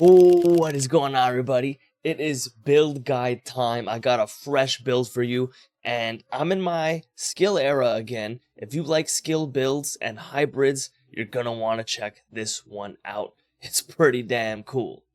Oh, what is going on, everybody? It is build guide time. I got a fresh build for you, and I'm in my skill era again. If you like skill builds and hybrids, you're gonna want to check this one out. It's pretty damn cool.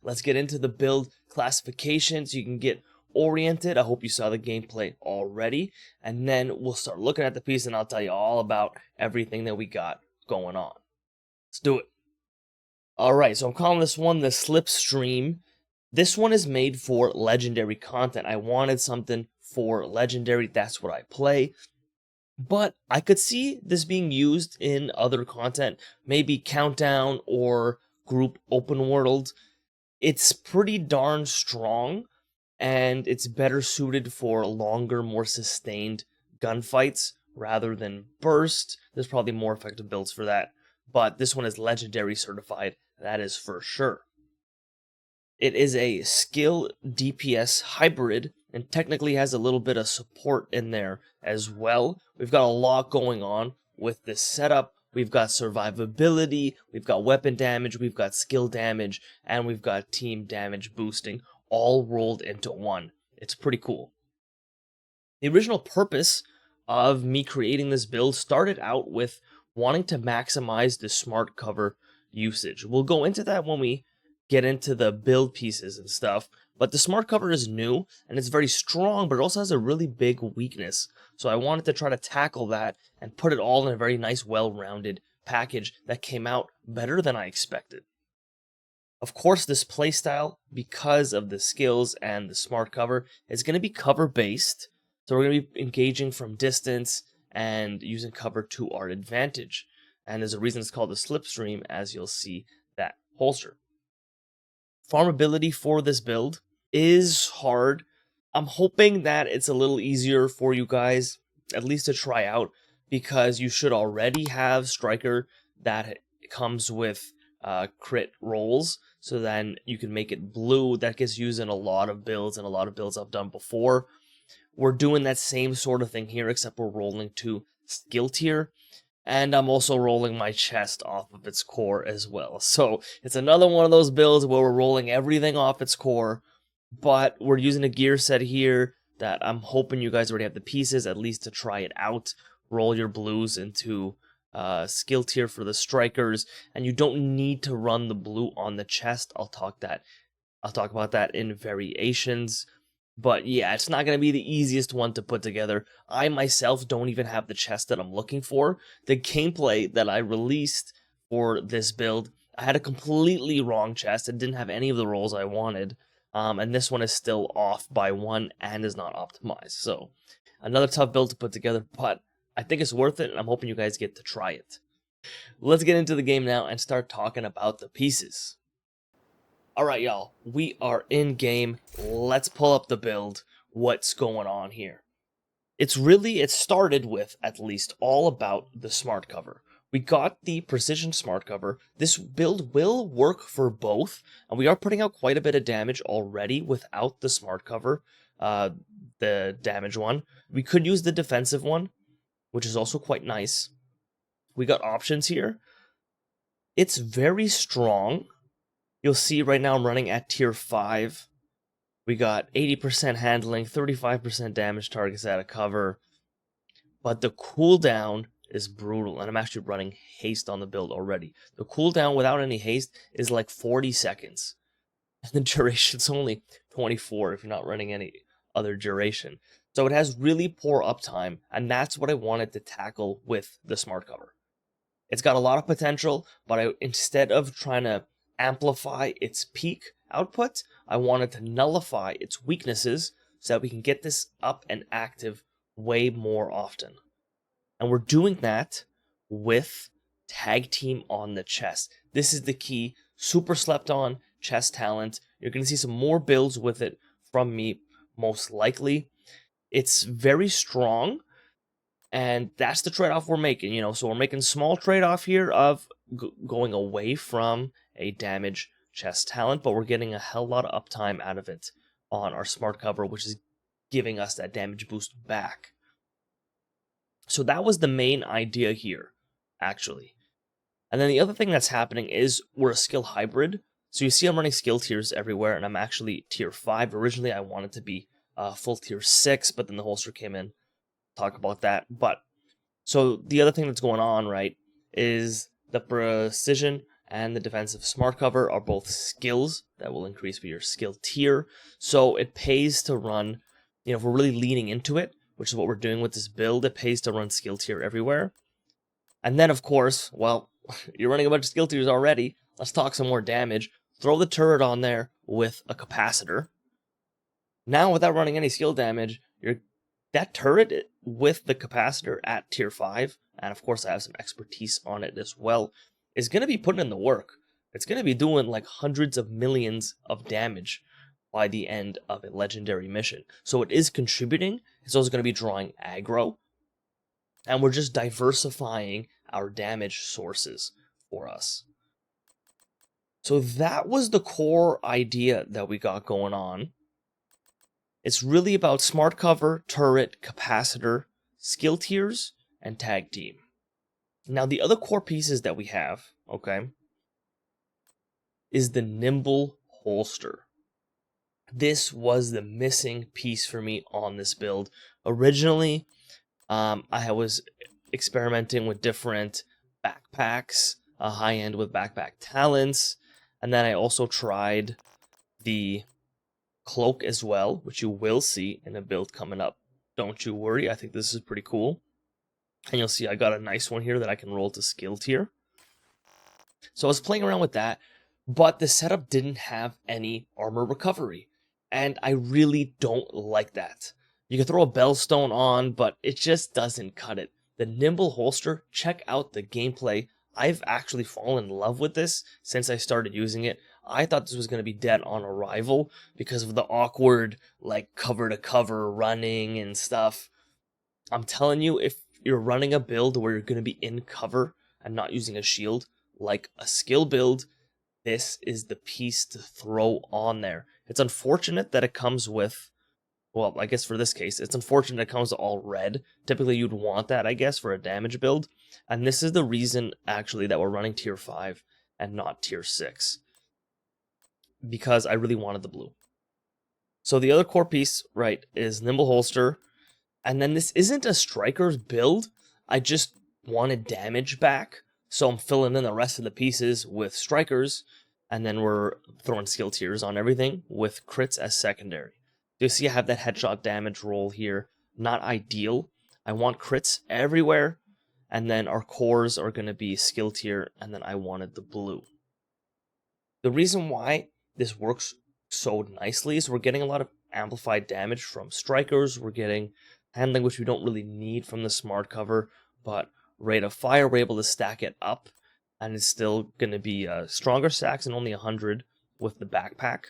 Let's get into the build classification so you can get oriented. I hope you saw the gameplay already, and then we'll start looking at the piece, and I'll tell you all about everything that we got going on. Let's do it. Alright, so I'm calling this one the Slipstream. This one is made for legendary content. I wanted something for legendary, that's what I play. But I could see this being used in other content, maybe Countdown or Group Open World. It's pretty darn strong, and it's better suited for longer, more sustained gunfights rather than burst. There's probably more effective builds for that, but this one is legendary certified, that is for sure. It is a skill DPS hybrid and technically has a little bit of support in there as well. We've got a lot going on with this setup. We've got survivability, we've got weapon damage, we've got skill damage, and we've got team damage boosting all rolled into one. It's pretty cool. The original purpose of me creating this build started out with wanting to maximize the smart cover usage. We'll go into that when we get into the build pieces and stuff, but the smart cover is new and it's very strong, but it also has a really big weakness. So I wanted to try to tackle that and put it all in a very nice, well-rounded package that came out better than I expected. Of course, this playstyle, because of the skills and the smart cover, is going to be cover-based, so we're going to be engaging from distance and using cover to our advantage. And there's a reason it's called the Slipstream, as you'll see that holster. Farmability for this build is hard. I'm hoping that it's a little easier for you guys, at least to try out, because you should already have Striker that comes with crit rolls, so then you can make it blue. That gets used in a lot of builds and a lot of builds I've done before. We're doing that same sort of thing here, except we're rolling to skill tier. And I'm also rolling my chest off of its core as well. So it's another one of those builds where we're rolling everything off its core, but we're using a gear set here that I'm hoping you guys already have the pieces, at least to try it out. Roll your blues into skill tier for the strikers, and you don't need to run the blue on the chest. I'll talk about that in variations. But yeah, it's not going to be the easiest one to put together. I myself don't even have the chest that I'm looking for. The gameplay that I released for this build, I had a completely wrong chest. It didn't have any of the rolls I wanted. And this one is still off by one and is not optimized. So another tough build to put together, but I think it's worth it, and I'm hoping you guys get to try it. Let's get into the game now and start talking about the pieces. Alright, y'all, we are in game. Let's pull up the build. What's going on here? It started with, at least, all about the smart cover. We got the precision smart cover. This build will work for both, and we are putting out quite a bit of damage already without the smart cover, the damage one. We could use the defensive one, which is also quite nice. We got options here. It's very strong. You'll see right now I'm running at tier 5. We got 80% handling, 35% damage targets out of cover. But the cooldown is brutal, and I'm actually running haste on the build already. The cooldown without any haste is like 40 seconds. And the duration's only 24 if you're not running any other duration. So it has really poor uptime, and that's what I wanted to tackle with the smart cover. It's got a lot of potential, but instead of trying to amplify its peak output, I wanted to nullify its weaknesses so that we can get this up and active way more often. And we're doing that with tag team on the chest. This is the key. Super slept on chest talent. You're going to see some more builds with it from me, most likely. It's very strong, and that's the trade-off we're making, so we're making small trade-off here of going away from a damage chest talent, but we're getting a hell lot of uptime out of it on our smart cover, which is giving us that damage boost back. So that was the main idea here, actually. And then the other thing that's happening is we're a skill hybrid, So you see I'm running skill tiers everywhere, and I'm actually tier 5. Originally, I wanted to be full tier 6, but then the holster came in. Talk about that. But so the other thing that's going on, right, is the precision and the defensive smart cover are both skills that will increase with your skill tier. So it pays to run, if we're really leaning into it, which is what we're doing with this build, it pays to run skill tier everywhere. And then, of course, well, you're running a bunch of skill tiers already. Let's talk some more damage. Throw the turret on there with a capacitor. Now, without running any skill damage, that turret with the capacitor at tier 5, and of course I have some expertise on it as well, is going to be putting in the work. It's going to be doing like hundreds of millions of damage by the end of a legendary mission. So it is contributing. It's also going to be drawing aggro. And we're just diversifying our damage sources for us. So that was the core idea that we got going on. It's really about smart cover, turret, capacitor, skill tiers, and tag team. Now, the other core pieces that we have, okay, is the nimble holster. This was the missing piece for me on this build. Originally, I was experimenting with different backpacks, high-end with backpack talents, and then I also tried the cloak as well, which you will see in a build coming up. Don't you worry, I think this is pretty cool. And you'll see I got a nice one here that I can roll to skill tier. So I was playing around with that, but the setup didn't have any armor recovery. And I really don't like that. You can throw a bellstone on, but it just doesn't cut it. The nimble holster, check out the gameplay. I've actually fallen in love with this since I started using it. I thought this was going to be dead on arrival because of the awkward, like, cover-to-cover running and stuff. I'm telling you, if you're running a build where you're going to be in cover and not using a shield, like a skill build, this is the piece to throw on there. It's unfortunate that it comes with, well, I guess for this case, it's unfortunate it comes all red. Typically, you'd want that, I guess, for a damage build. And this is the reason, actually, that we're running tier 5 and not tier 6. Because I really wanted the blue. So the other core piece, right, is nimble holster. And then this isn't a striker's build. I just wanted damage back. So I'm filling in the rest of the pieces with strikers. And then we're throwing skill tiers on everything with crits as secondary. You see I have that headshot damage roll here. Not ideal. I want crits everywhere. And then our cores are going to be skill tier. And then I wanted the blue. The reason why this works so nicely is we're getting a lot of amplified damage from strikers. We're getting handling, which we don't really need from the smart cover. But rate of fire, we're able to stack it up. And it's still going to be stronger stacks and only 100 with the backpack.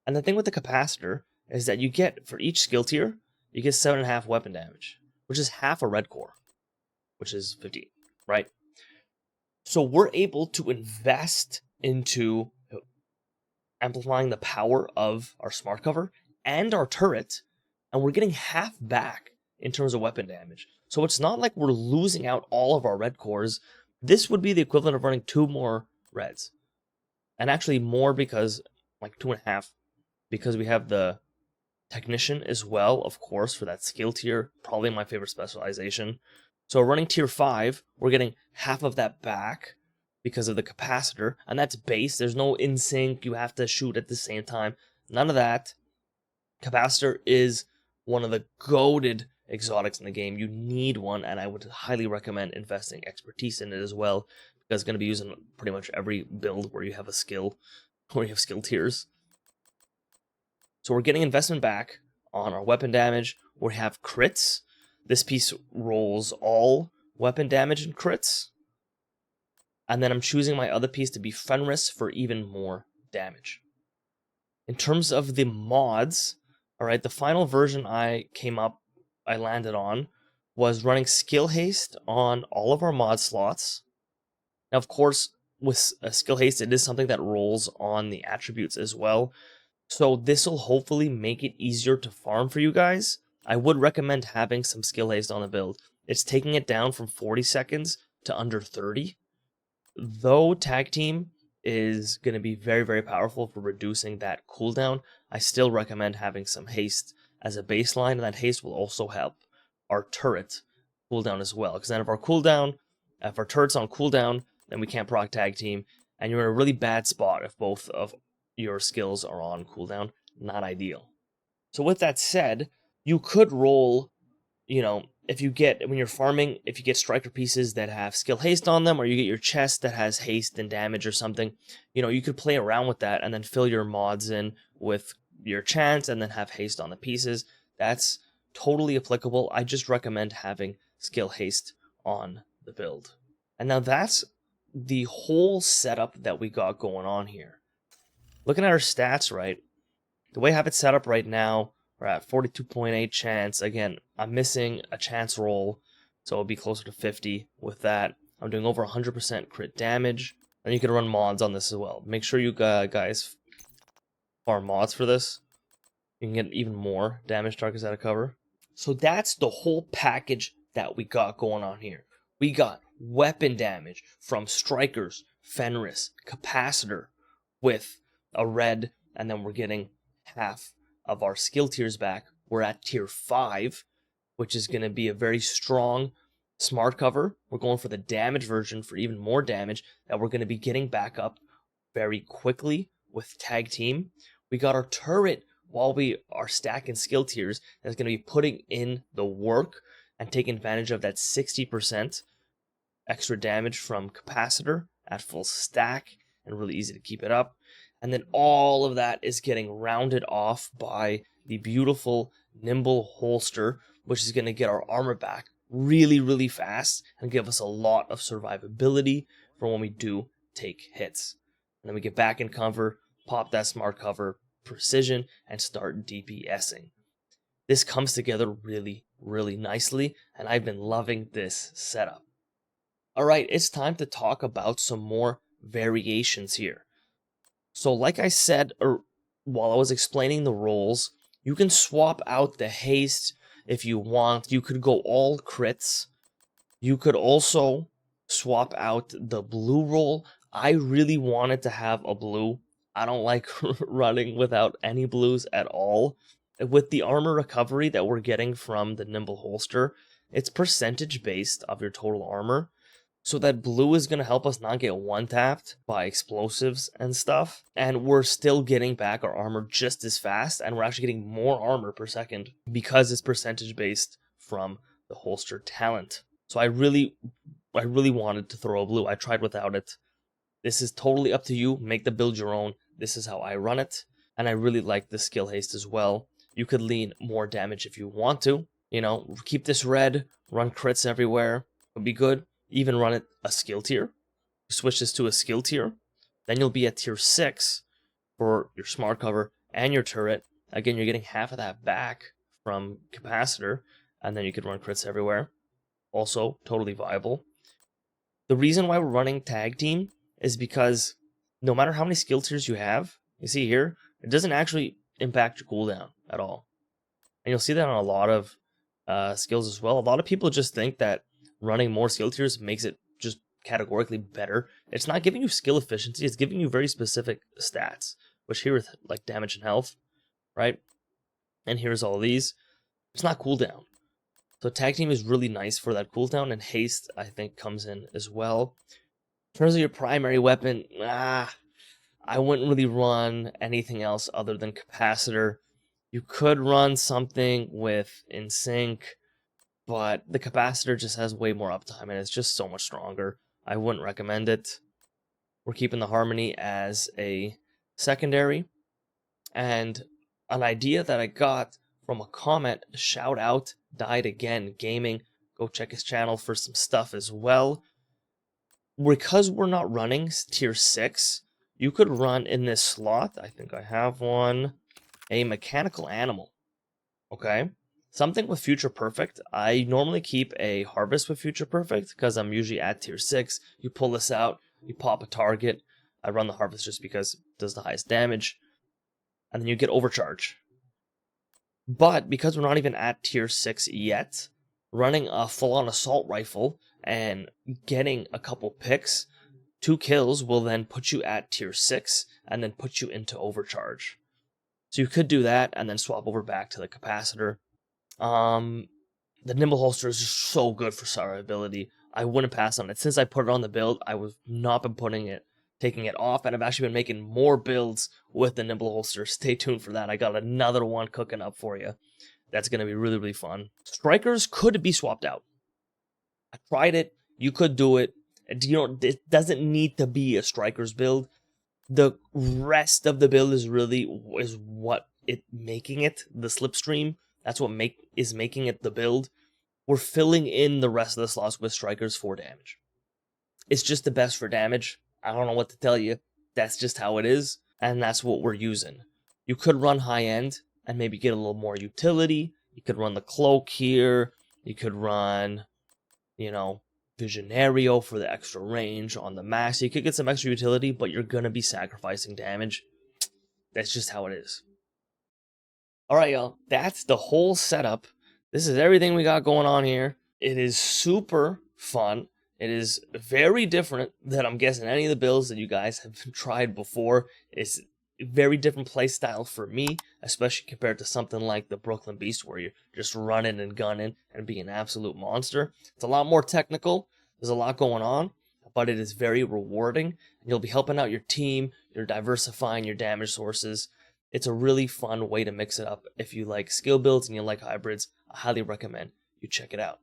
And the thing with the capacitor is that you get, for each skill tier, you get 7.5 weapon damage, which is half a red core, which is 15, right? So we're able to invest into amplifying the power of our smart cover and our turret, and we're getting half back in terms of weapon damage. So it's not like we're losing out all of our red cores. This would be the equivalent of running 2 more reds. And actually more because, like 2.5, because we have the technician as well, of course, for that skill tier. Probably my favorite specialization. So running tier 5, we're getting half of that back because of the capacitor. And that's base. There's no in sync. You have to shoot at the same time. None of that. Capacitor is one of the goated exotics in the game. You need one, and I would highly recommend investing expertise in it as well, because it's going to be used in pretty much every build where you have a skill, where you have skill tiers. So we're getting investment back on our weapon damage. We have crits. This piece rolls all weapon damage and crits. And then I'm choosing my other piece to be Fenris for even more damage. In terms of the mods, alright, the final version I landed on was running skill haste on all of our mod slots. Now, of course, with a skill haste, it is something that rolls on the attributes as well. So this will hopefully make it easier to farm for you guys. I would recommend having some skill haste on the build. It's taking it down from 40 seconds to under 30. Though tag team is going to be very, very powerful for reducing that cooldown. I still recommend having some haste as a baseline, and that haste will also help our turret cooldown as well. Because then if our turret's on cooldown, then we can't proc tag team, and you're in a really bad spot if both of your skills are on cooldown. Not ideal. So with that said, you could roll, when you're farming, if you get striker pieces that have skill haste on them, or you get your chest that has haste and damage or something, you could play around with that and then fill your mods in with your chance and then have haste on the pieces. That's totally applicable. I just recommend having skill haste on the build. And now that's the whole setup that we got going on here. Looking at our stats, right? The way I have it set up right now, we're at 42.8 chance. Again, I'm missing a chance roll, so it'll be closer to 50 with that. I'm doing over 100% crit damage, and you can run mods on this as well. Make sure you guys farm mods for this. You can get even more damage targets out of cover. So that's the whole package that we got going on here. We got weapon damage from strikers, Fenris, capacitor with a red, and then we're getting half of our skill tiers back. We're at tier 5, which is going to be a very strong smart cover. We're going for the damage version for even more damage that we're going to be getting back up very quickly with tag team. We got our turret while we are stacking skill tiers that's going to be putting in the work and taking advantage of that 60% extra damage from capacitor at full stack, and really easy to keep it up. And then all of that is getting rounded off by the beautiful NIMBLE holster, which is going to get our armor back really, really fast and give us a lot of survivability for when we do take hits. And then we get back in cover, pop that smart cover, precision, and start DPSing. This comes together really, really nicely, and I've been loving this setup. Alright, it's time to talk about some more variations here. So like I said while I was explaining the roles, you can swap out the haste if you want. You could go all crits. You could also swap out the blue roll. I really wanted to have a blue. I don't like running without any blues at all. With the armor recovery that we're getting from the NIMBLE holster, it's percentage based of your total armor. So that blue is going to help us not get one-tapped by explosives and stuff. And we're still getting back our armor just as fast. And we're actually getting more armor per second because it's percentage based from the holster talent. So I really wanted to throw a blue. I tried without it. This is totally up to you. Make the build your own. This is how I run it. And I really like the skill haste as well. You could lean more damage if you want to. Keep this red. Run crits everywhere. Would be good. Even run it a skill tier. Switch this to a skill tier. Then you'll be at tier 6 for your smart cover and your turret. Again, you're getting half of that back from capacitor. And then you could run crits everywhere. Also, totally viable. The reason why we're running tag team is because no matter how many skill tiers you have, you see here, it doesn't actually impact your cooldown at all. And you'll see that on a lot of skills as well. A lot of people just think that running more skill tiers makes it just categorically better. It's not giving you skill efficiency, it's giving you very specific stats, which here with like damage and health, right? And here's all these. It's not cooldown. So tag team is really nice for that cooldown, and haste I think comes in as well. In terms of your primary weapon, I wouldn't really run anything else other than capacitor. You could run something with in sync, but the capacitor just has way more uptime and it's just so much stronger. I wouldn't recommend it. We're keeping the harmony as a secondary. And an idea that I got from a comment, shout out, Died Again Gaming. Go check his channel for some stuff as well. Because we're not running tier 6, you could run in this slot, I think I have one, a mechanical animal. Okay? Something with Future Perfect. I normally keep a Harvest with Future Perfect because I'm usually at tier 6. You pull this out, you pop a target. I run the Harvest just because it does the highest damage. And then you get Overcharge. But because we're not even at tier 6 yet, running a full-on assault rifle and getting a couple picks 2 kills will then put you at tier 6 and then put you into overcharge. So you could do that and then swap over back to the capacitor. The Nimble holster is just so good for survivability. I wouldn't pass on it. Since I put it on the build, I have not been taking it off, and I've actually been making more builds with the Nimble holster. Stay tuned for that. I got another one cooking up for you. That's going to be really, really fun. Strikers could be swapped out. I tried it. You could do it. It doesn't need to be a Strikers build. The rest of the build is what making it the Slipstream. That's what is making it the build. We're filling in the rest of the slots with Strikers for damage. It's just the best for damage. I don't know what to tell you. That's just how it is, and that's what we're using. You could run high end and maybe get a little more utility. You could run the cloak here. You could run, Visionario for the extra range on the max. You could get some extra utility, but you're going to be sacrificing damage. That's just how it is. Alright, y'all. That's the whole setup. This is everything we got going on here. It is super fun. It is very different than I'm guessing any of the builds that you guys have tried before. It's a very different play style for me, especially compared to something like the Brooklyn Beast where you're just running and gunning and being an absolute monster. It's a lot more technical. There's a lot going on, but it is very rewarding. And you'll be helping out your team. You're diversifying your damage sources. It's a really fun way to mix it up. If you like skill builds and you like hybrids, I highly recommend you check it out.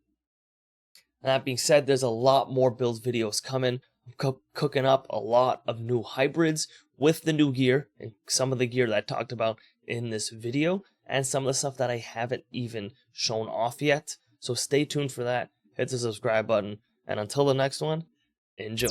That being said, there's a lot more build videos coming. I'm cooking up a lot of new hybrids with the new gear and some of the gear that I talked about in this video and some of the stuff that I haven't even shown off yet. So stay tuned for that. Hit the subscribe button. And until the next one, enjoy.